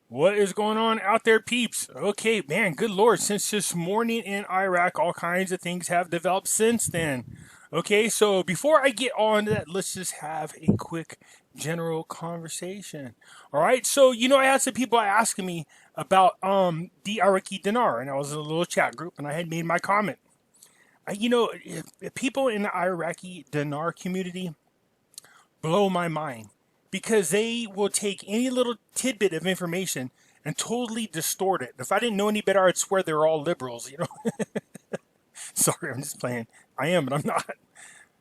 What is going on out there, peeps? Okay, man, good lord, since this morning in Iraq, all kinds of things have developed since then. Okay, so before I get on to that, let's just have a quick general conversation. All right, so I had some people asking me about the Iraqi Dinar, and I was in a little chat group, and I had made my comment. If people in the Iraqi Dinar community blow my mind because they will take any little tidbit of information and totally distort it. If I didn't know any better, I'd swear they're all liberals. Sorry, I'm just playing. I am, but I'm not.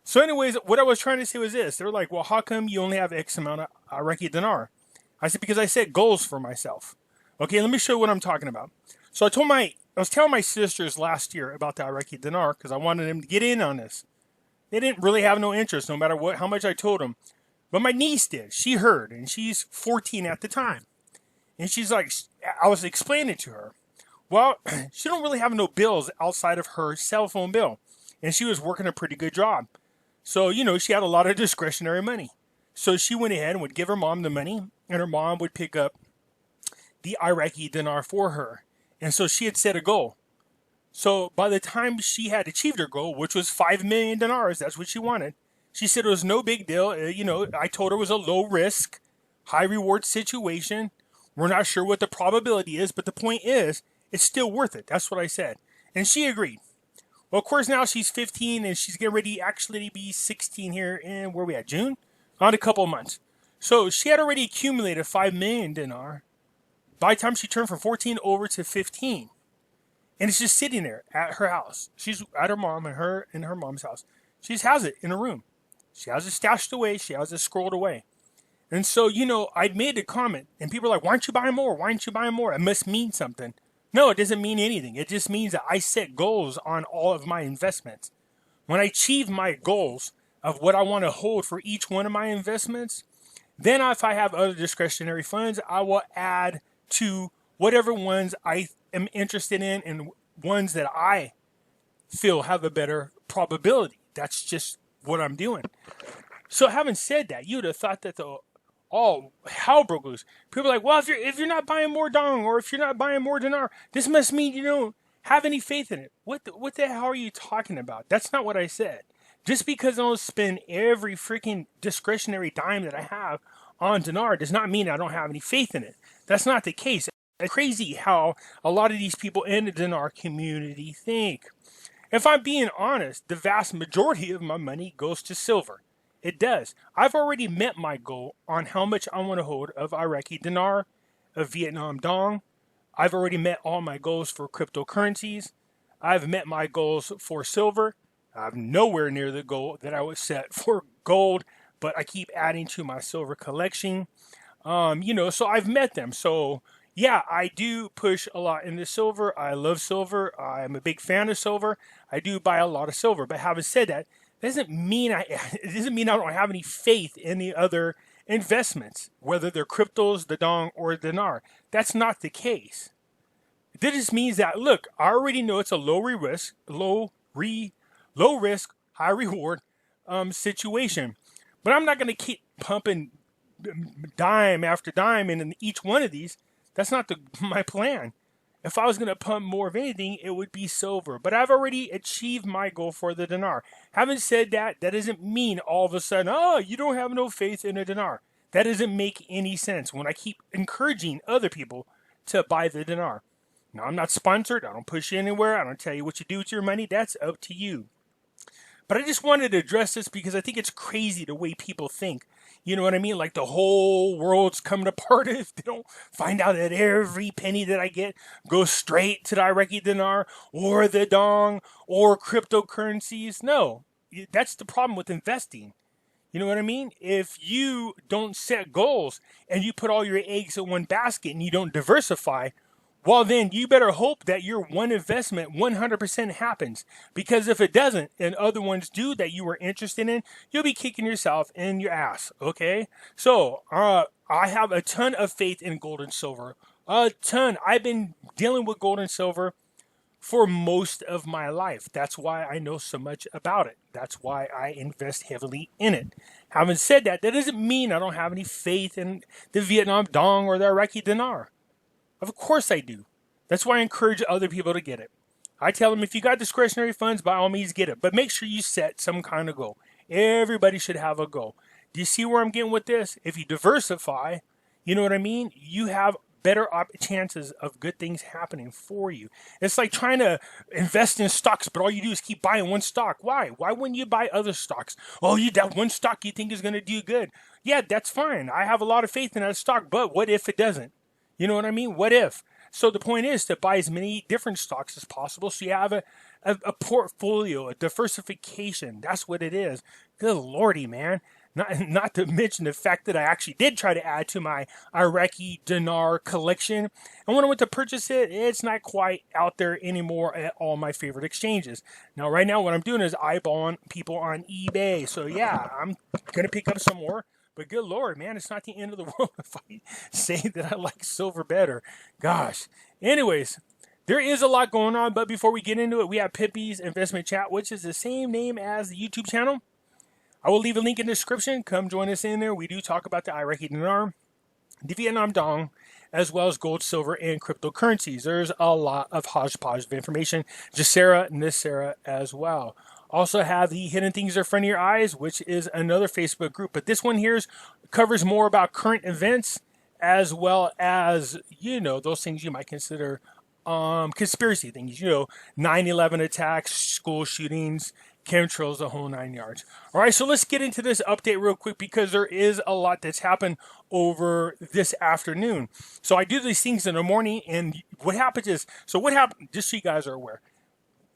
So, anyways, what I was trying to say was this. They were like, well, how come you only have X amount of Iraqi dinar? I said, because I set goals for myself. Okay, let me show you what I'm talking about. So I was telling my sisters last year about the Iraqi dinar because I wanted them to get in on this. They didn't really have no interest, no matter how much I told them. But my niece did. She heard, and she's 14 at the time. And she's like, I was explaining to her, well, she don't really have no bills outside of her cell phone bill. And she was working a pretty good job. So, she had a lot of discretionary money. So she went ahead and would give her mom the money, and her mom would pick up the Iraqi dinar for her. And so she had set a goal. So by the time she had achieved her goal, which was 5 million dinars, that's what she wanted, she said it was no big deal. I told her it was a low risk, high reward situation. We're not sure what the probability is, but the point is, it's still worth it. That's what I said. And she agreed. Well, of course, now she's 15 and she's getting ready actually to be 16 here in, where we at, June? On a couple of months. So she had already accumulated 5 million dinar by the time she turned from 14 over to 15. And it's just sitting there at her house. She's at her mom and her in her mom's house. She just has it in her room. She has it stashed away. She has it scrolled away. And so, I'd made a comment, and people are like, why aren't you buying more? Why aren't you buying more? It must mean something. No, it doesn't mean anything. It just means that I set goals on all of my investments. When I achieve my goals of what I want to hold for each one of my investments, then if I have other discretionary funds, I will add to whatever ones I am interested in and ones that I feel have a better probability. That's just what I'm doing. So having said that, you'd have thought that all hell broke loose. People are like, well, if you're not buying more dong or if you're not buying more dinar, this must mean you don't have any faith in it. What the hell are you talking about? That's not what I said. Just because I don't spend every freaking discretionary dime that I have on dinar does not mean I don't have any faith in it. That's not the case. It's crazy how a lot of these people in the dinar community think. If I'm being honest, the vast majority of my money goes to silver. It does. I've already met my goal on how much I want to hold of Iraqi dinar, of Vietnam dong. I've already met all my goals for cryptocurrencies. I've met my goals for silver. I'm nowhere near the goal that I would set for gold, but I keep adding to my silver collection. So I've met them. So yeah, I do push a lot into silver. I love silver. I'm a big fan of silver. I do buy a lot of silver. But having said that, it doesn't mean I don't have any faith in the other investments, whether they're cryptos, the dong, or the dinar. That's not the case. This just means that, look, I already know it's a low risk, high reward situation. But I'm not going to keep pumping dime after dime in each one of these. That's not my plan. If I was going to pump more of anything, it would be silver. But I've already achieved my goal for the dinar. Having said that, that doesn't mean all of a sudden, oh, you don't have no faith in a dinar. That doesn't make any sense when I keep encouraging other people to buy the dinar. Now, I'm not sponsored. I don't push you anywhere. I don't tell you what you do with your money. That's up to you. But I just wanted to address this because I think it's crazy the way people think. You know what I mean? Like the whole world's coming apart if they don't find out that every penny that I get goes straight to the Iraqi dinar or the dong or cryptocurrencies. No, that's the problem with investing. You know what I mean? If you don't set goals and you put all your eggs in one basket and you don't diversify, well, then you better hope that your one investment 100% happens. Because if it doesn't, and other ones do that you were interested in, you'll be kicking yourself in your ass, okay? So, I have a ton of faith in gold and silver. A ton. I've been dealing with gold and silver for most of my life. That's why I know so much about it. That's why I invest heavily in it. Having said that, that doesn't mean I don't have any faith in the Vietnam dong or the Iraqi dinar. Of course I do. That's why I encourage other people to get it. I tell them if you got discretionary funds, by all means get it. But make sure you set some kind of goal. Everybody should have a goal. Do you see where I'm getting with this? If you diversify, you know what I mean? You have better chances of good things happening for you. It's like trying to invest in stocks, but all you do is keep buying one stock. Why? Why wouldn't you buy other stocks? Oh, that one stock you think is going to do good. Yeah, that's fine. I have a lot of faith in that stock, but what if it doesn't? You know what I mean? What if? So the point is to buy as many different stocks as possible so you have a portfolio, a diversification. That's what it is. Good lordy, man. Not to mention the fact that I actually did try to add to my Iraqi Dinar collection. And when I went to purchase it, it's not quite out there anymore at all my favorite exchanges. Now, right now, what I'm doing is eyeballing people on eBay. So, yeah, I'm going to pick up some more. But good Lord, man, it's not the end of the world if I say that I like silver better. Gosh. Anyways, there is a lot going on. But before we get into it, we have Pimpy's Investment Chat, which is the same name as the YouTube channel. I will leave a link in the description. Come join us in there. We do talk about the Iraqi Dinar, the Vietnam Dong, as well as gold, silver, and cryptocurrencies. There's a lot of hodgepodge of information. Jacera and Nicera as well. Also have the Hidden Things in Front of Your Eyes, which is another Facebook group. But this one here covers more about current events as well as, those things you might consider conspiracy things. 9/11 attacks, school shootings, chemtrails, the whole 9 yards. All right, so let's get into this update real quick because there is a lot that's happened over this afternoon. So I do these things in the morning, and what happens is, just so you guys are aware,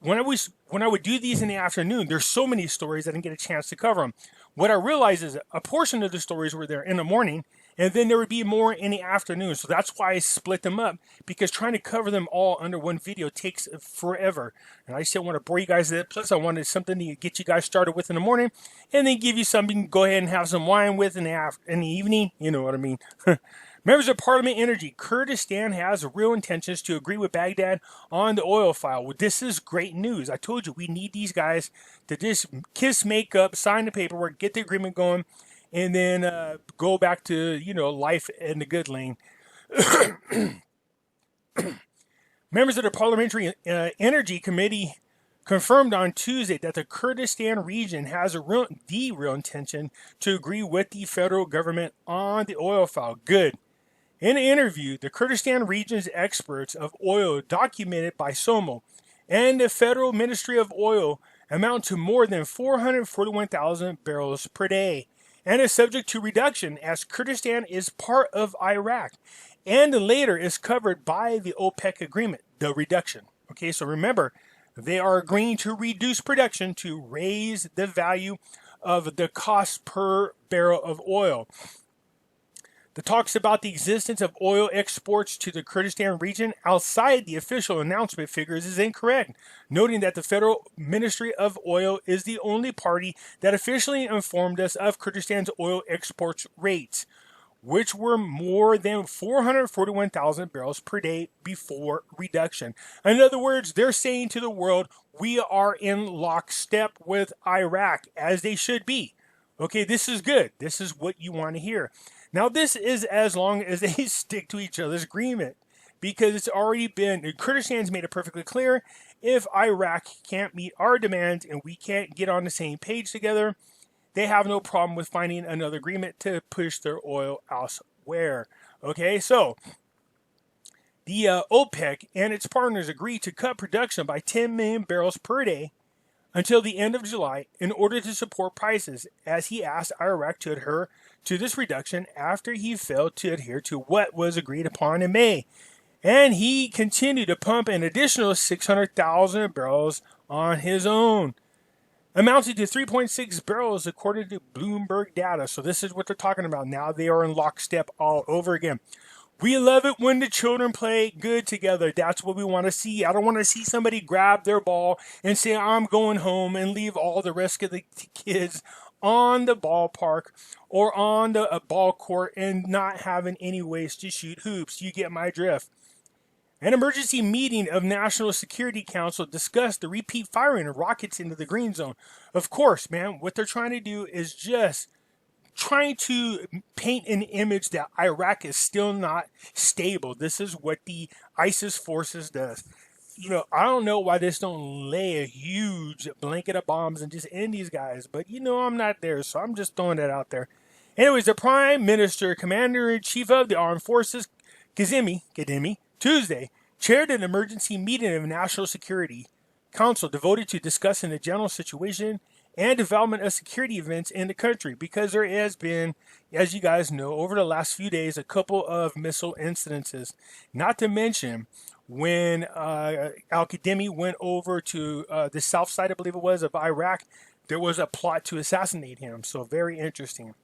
when I would do these in the afternoon, there's so many stories I didn't get a chance to cover them. What I realized is a portion of the stories were there in the morning, and then there would be more in the afternoon. So that's why I split them up, because trying to cover them all under one video takes forever. And I just didn't want to bore you guys with it. Plus, I wanted something to get you guys started with in the morning, and then give you something to go ahead and have some wine with in the evening. You know what I mean? Members of Parliament Energy, Kurdistan has real intentions to agree with Baghdad on the oil file. Well, this is great news. I told you we need these guys to just kiss, make up, sign the paperwork, get the agreement going, and then go back to, life in the good lane. Members of the Parliamentary Energy Committee confirmed on Tuesday that the Kurdistan region has the real intention to agree with the federal government on the oil file. Good. In an interview, the Kurdistan region's experts of oil documented by SOMO and the Federal Ministry of Oil amount to more than 441,000 barrels per day and is subject to reduction as Kurdistan is part of Iraq and later is covered by the OPEC agreement, the reduction. Okay, so remember, they are agreeing to reduce production to raise the value of the cost per barrel of oil. The talks about the existence of oil exports to the Kurdistan region outside the official announcement figures is incorrect, noting that the Federal Ministry of Oil is the only party that officially informed us of Kurdistan's oil exports rates, which were more than 441,000 barrels per day before reduction. In other words, they're saying to the world, we are in lockstep with Iraq, as they should be. Okay, this is good. This is what you want to hear. Now, this is as long as they stick to each other's agreement, because it's already been, Kurdistan's made it perfectly clear, if Iraq can't meet our demands and we can't get on the same page together, they have no problem with finding another agreement to push their oil elsewhere. Okay, so the OPEC and its partners agreed to cut production by 10 million barrels per day until the end of July in order to support prices, as he asked Iraq to adhere to this reduction after he failed to adhere to what was agreed upon in May. And he continued to pump an additional 600,000 barrels on his own, amounting to 3.6 barrels according to Bloomberg data. So this is what they're talking about. Now they are in lockstep all over again. We love it when the children play good together. That's what we want to see. I don't want to see somebody grab their ball and say, I'm going home, and leave all the rest of the kids on the ballpark or on the ball court and not having any ways to shoot hoops. You get my drift. An emergency meeting of National Security Council discussed the repeat firing of rockets into the green zone. Of course, man, what they're trying to do is just trying to paint an image that Iraq is still not stable. This is what the ISIS forces does. I don't know why this don't lay a huge blanket of bombs and just end these guys, but I'm not there, so I'm just throwing that out there. Anyways, the Prime Minister, Commander-in-Chief of the Armed Forces, Kademi, Tuesday, chaired an emergency meeting of National Security Council devoted to discussing the general situation and development of security events in the country, because there has been, as you guys know, over the last few days, a couple of missile incidences. Not to mention when al-Kademi went over to the south side, I believe it was, of Iraq, there was a plot to assassinate him. So very interesting.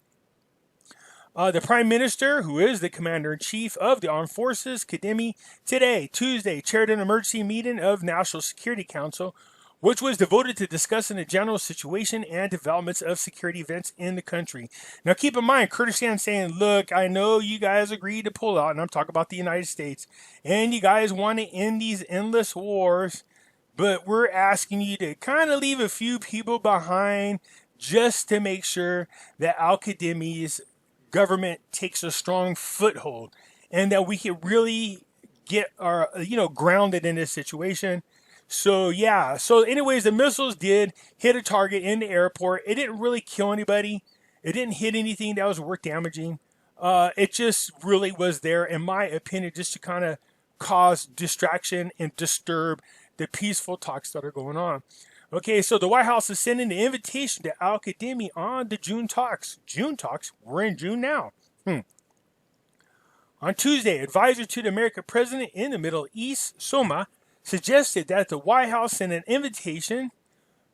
The Prime Minister, who is the Commander-in-Chief of the Armed Forces, Kademi, today, Tuesday, chaired an emergency meeting of National Security Council, which was devoted to discussing the general situation and developments of security events in the country. Now, keep in mind, Kurdistan saying, look, I know you guys agreed to pull out, and I'm talking about the United States, and you guys want to end these endless wars, but we're asking you to kind of leave a few people behind just to make sure that al-Kademi's government takes a strong foothold and that we can really get our, grounded in this situation. So, yeah. So, anyways, the missiles did hit a target in the airport. It didn't really kill anybody. It didn't hit anything that was worth damaging. It just really was there, in my opinion, just to kind of cause distraction and disturb the peaceful talks that are going on. Okay, so the White House is sending the invitation to al-Kademi on the June talks. June talks? We're in June now. On Tuesday, advisor to the American president in the Middle East, Soma, suggested that the White House send an invitation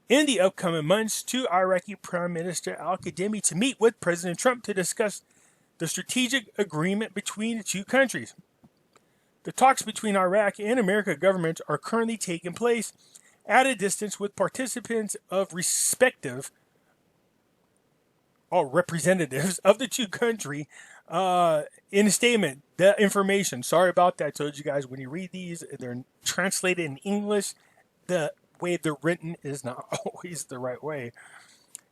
in the upcoming months to Iraqi Prime Minister al-Kademi to meet with President Trump to discuss the strategic agreement between the two countries. The talks between Iraq and American governments are currently taking place at a distance with participants of representatives of the two countries. In a statement, the information, sorry about that, I told you guys when you read these, they're translated in English. The way they're written is not always the right way.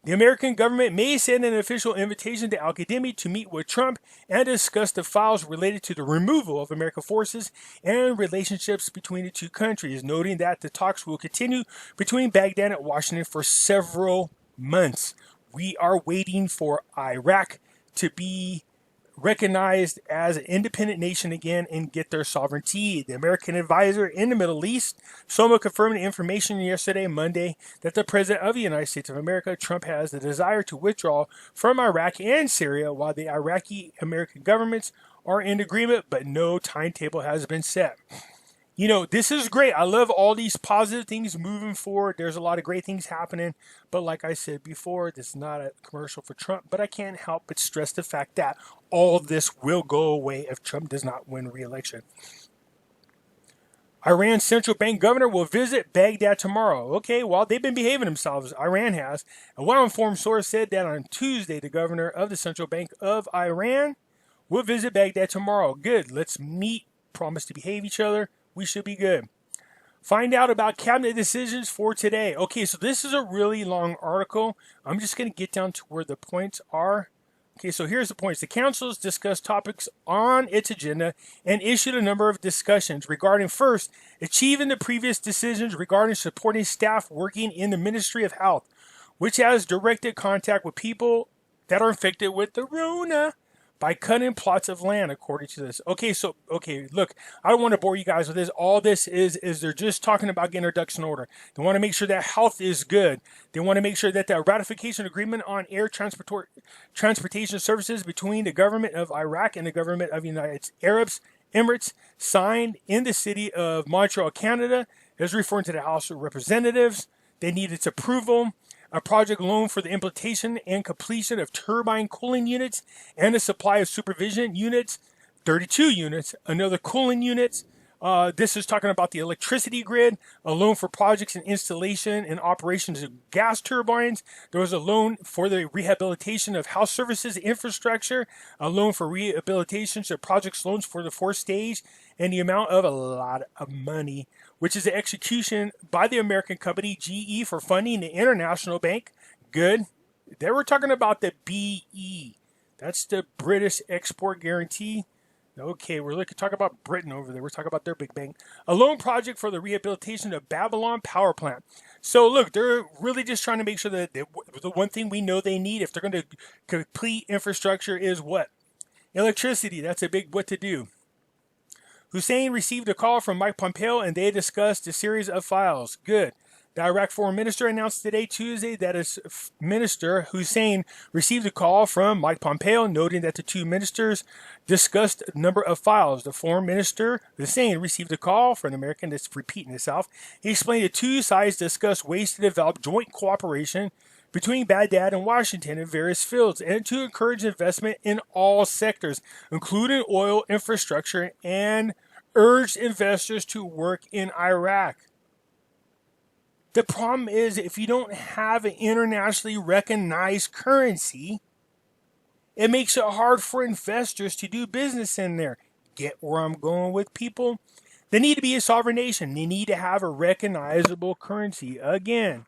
The American government may send an official invitation to al-Kademi to meet with Trump and discuss the files related to the removal of American forces and relationships between the two countries, noting that the talks will continue between Baghdad and Washington for several months. We are waiting for Iraq to be recognized as an independent nation again and get their sovereignty. The American advisor in the Middle East, Soma, confirmed the information yesterday, Monday, that the President of the United States of America, Trump, has the desire to withdraw from Iraq and Syria while the Iraqi-American governments are in agreement, but no timetable has been set. This is great. I love all these positive things moving forward. There's a lot of great things happening. But like I said before, this is not a commercial for Trump. But I can't help but stress the fact that all this will go away if Trump does not win re-election. Iran's central bank governor will visit Baghdad tomorrow. Okay, well, they've been behaving themselves. Iran has. A well-informed source said that on Tuesday, the governor of the central bank of Iran will visit Baghdad tomorrow. Good. Let's meet. Promise to behave each other. We should be good. Find out about cabinet decisions for today. Okay, so this is a really long article. I'm just going to get down to where the points are. Okay, so here's the points. The council has discussed topics on its agenda and issued a number of discussions regarding, first, achieving the previous decisions regarding supporting staff working in the Ministry of Health, which has directed contact with people that are infected with the Rona by cutting plots of land, according to this. Okay, look, I don't want to bore you guys with this. All this is they're just talking about getting their ducks in order. They want to make sure that health is good. They want to make sure that the ratification agreement on air transportation services between the government of Iraq and the government of the United Arab Emirates, signed in the city of Montreal, Canada, is referring to the House of Representatives. They need its approval. A project loan for the implementation and completion of turbine cooling units and the supply of supervision units, 32 units, another cooling units. This is talking about the electricity grid, a loan for projects and installation and operations of gas turbines. There was a loan for the rehabilitation of house services infrastructure, a loan for rehabilitation of projects loans for the fourth stage, and the amount of a lot of money, which is the execution by the American company GE for funding the International Bank. Good. They were talking about the BE. That's the British export guarantee. Okay, we're talking about Britain over there. We're talking about their big bang. A loan project for the rehabilitation of Babylon power plant. So look, they're really just trying to make sure that the one thing we know they need if they're going to complete infrastructure is what? Electricity. That's a big what to do. Hussein received a call from Mike Pompeo and they discussed a series of files. Good. The Iraq foreign minister announced today, Tuesday, that his minister, Hussein, received a call from Mike Pompeo, noting that the two ministers discussed a number of files. The foreign minister, Hussein, received a call from an American that's repeating itself. He explained the two sides discussed ways to develop joint cooperation between Baghdad and Washington in various fields and to encourage investment in all sectors, including oil infrastructure, and urged investors to work in Iraq. The problem is if you don't have an internationally recognized currency, it makes it hard for investors to do business in there. Get where I'm going with people? They need to be a sovereign nation. They need to have a recognizable currency. Again,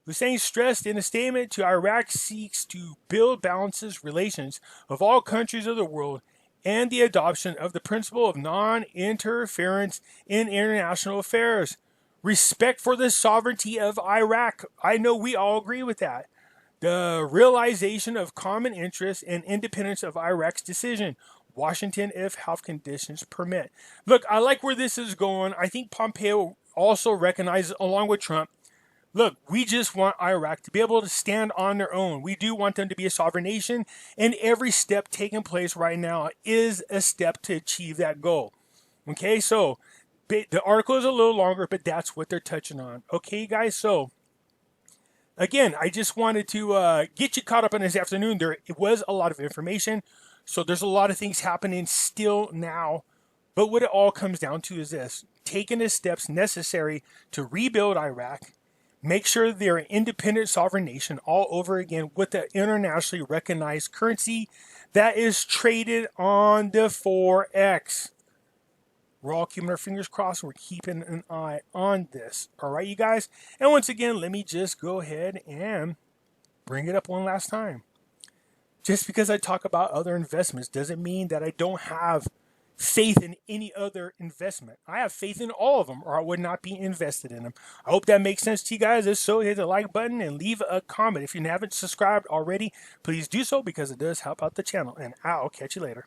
Hussein stressed in a statement to Iraq seeks to build balances relations of all countries of the world and the adoption of the principle of non-interference in international affairs. Respect for the sovereignty of Iraq. I know we all agree with that. The realization of common interests and independence of Iraq's decision. Washington, if health conditions permit. Look, I like where this is going. I think Pompeo also recognizes, along with Trump, look, we just want Iraq to be able to stand on their own. We do want them to be a sovereign nation, and every step taking place right now is a step to achieve that goal. Okay, so the article is a little longer, but that's what they're touching on. Okay, guys, so again, I just wanted to get you caught up on this afternoon. It was a lot of information, so there's a lot of things happening still now, but what it all comes down to is this: taking the steps necessary to rebuild Iraq, make sure they're an independent sovereign nation all over again with an internationally recognized currency that is traded on the Forex. We're all keeping our fingers crossed. We're keeping an eye on this. All right, you guys? And once again, let me just go ahead and bring it up one last time. Just because I talk about other investments doesn't mean that I don't have faith in any other investment. I have faith in all of them, or I would not be invested in them. I hope that makes sense to you guys. If so, hit the like button and leave a comment. If you haven't subscribed already, please do so because it does help out the channel. And I'll catch you later.